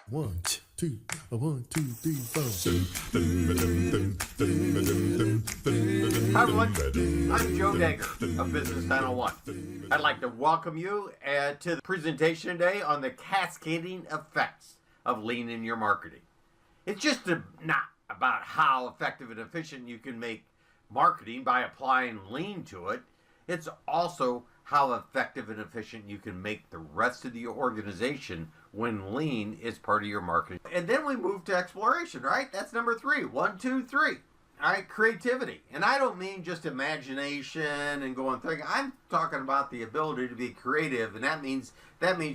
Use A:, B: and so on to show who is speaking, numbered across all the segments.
A: One, two, 1, 2, 3, 4.
B: Hi everyone, I'm Joe Dager of Business 901. I'd like to welcome you to the presentation today on the cascading effects of lean in your marketing. It's just not about how effective and efficient you can make marketing by applying lean to it. It's also how effective and efficient you can make the rest of the organization when lean is part of your marketing. And then we move to exploration, right? That's number 3. 1, 2, 3. All right, creativity. And I don't mean just imagination and going through. I'm talking about the ability to be creative, and that means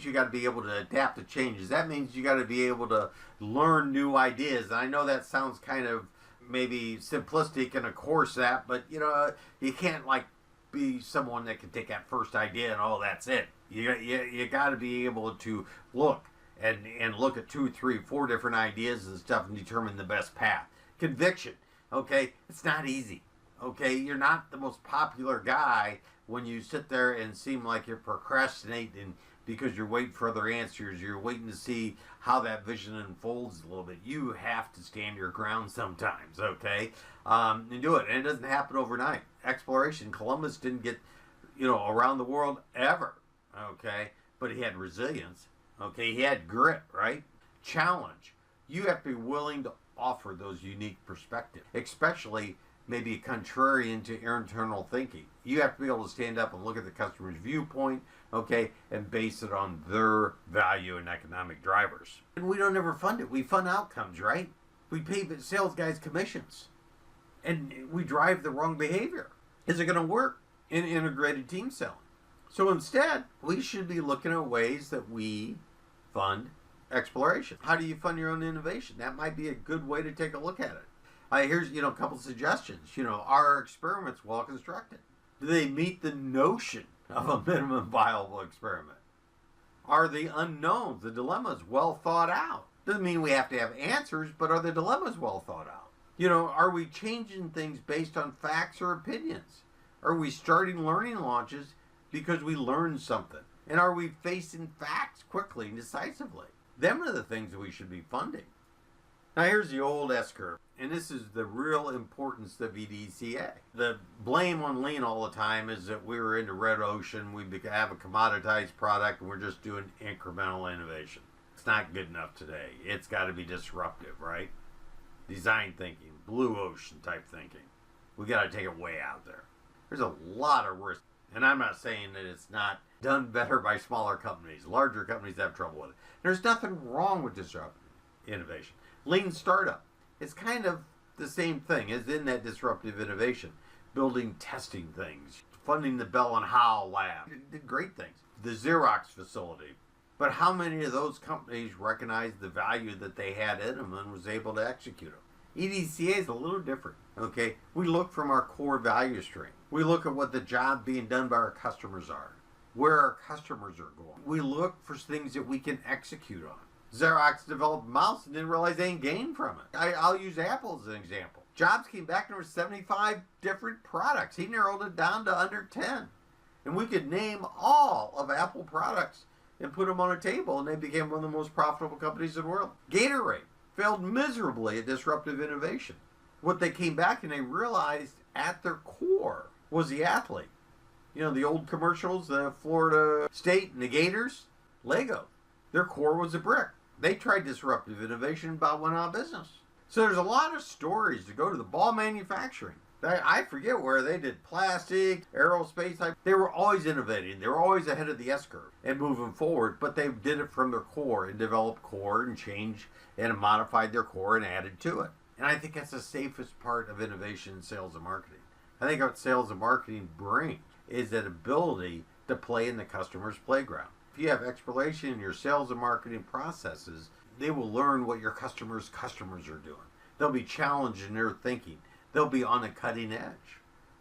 B: you got to be able to adapt to changes. That means you got to be able to learn new ideas. And I know that sounds kind of maybe simplistic and of course that, but you can't be someone that can take that first idea and that's it. You got to be able to look and look at 2, 3, 4 different ideas and stuff and determine the best path. Conviction. Okay, it's not easy. Okay, you're not the most popular guy when you sit there and seem like you're procrastinating because you're waiting for other answers. You're waiting to see how that vision unfolds a little bit. You have to stand your ground sometimes, okay, and do it. And it doesn't happen overnight. Exploration. Columbus didn't get, around the world ever, okay, but he had resilience, okay, he had grit, right? Challenge. You have to be willing to offer those unique perspectives, especially maybe contrarian to your internal thinking. You have to be able to stand up and look at the customer's viewpoint, okay, and base it on their value and economic drivers. And we don't ever fund it. We fund outcomes, right? We pay sales guys commissions, and we drive the wrong behavior. Is it going to work in integrated team selling? So instead, we should be looking at ways that we fund exploration. How do you fund your own innovation? That might be a good way to take a look at it. Here's a couple of suggestions. Are experiments well constructed? Do they meet the notion of a minimum viable experiment? Are the unknowns, the dilemmas, well thought out? Doesn't mean we have to have answers, but are the dilemmas well thought out? Are we changing things based on facts or opinions? Are we starting learning launches because we learned something? And are we facing facts quickly and decisively? Them are the things that we should be funding. Now here's the old S-curve, and this is the real importance of EDCA. The blame on lean all the time is that we were into red ocean, we have a commoditized product, and we're just doing incremental innovation. It's not good enough today. It's got to be disruptive, right? Design thinking, blue ocean type thinking. We got to take it way out there. There's a lot of risk, and I'm not saying that it's not done better by smaller companies. Larger companies have trouble with it. There's nothing wrong with disruptive innovation. Lean startup, it's kind of the same thing as in that disruptive innovation. Building testing things, funding the Bell and Howell lab, did great things. The Xerox facility. But how many of those companies recognized the value that they had in them and was able to execute them? EDCA is a little different, okay? We look from our core value stream. We look at what the job being done by our customers are, where our customers are going. We look for things that we can execute on. Xerox developed a mouse and didn't realize they ain't gained from it. I'll use Apple as an example. Jobs came back and there were 75 different products. He narrowed it down to under 10. And we could name all of Apple products and put them on a table, and they became one of the most profitable companies in the world. Gatorade failed miserably at disruptive innovation. What they came back and they realized at their core was the athlete. The old commercials, the Florida State and the Gators, Lego. Their core was a brick. They tried disruptive innovation and about went out of business. So there's a lot of stories to go to the ball manufacturing. I forget where they did plastic, aerospace. They were always innovating. They were always ahead of the S-curve and moving forward, but they did it from their core and developed core and changed and modified their core and added to it. And I think that's the safest part of innovation in sales and marketing. I think what sales and marketing bring is that ability to play in the customer's playground. If you have exploration in your sales and marketing processes, they will learn what your customers' customers are doing. They'll be challenged in their thinking. They'll be on the cutting edge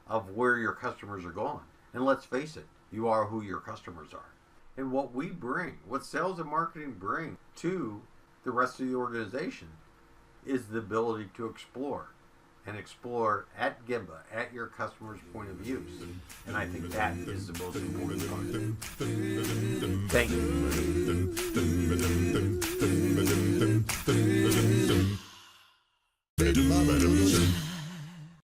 B: of where your customers are going. And let's face it, you are who your customers are. And what we bring, what sales and marketing bring to the rest of the organization is the ability to explore. And explore at Gemba, at your customer's point of view. And I think that is the most important part. Thank you.
A: Take my bottle to the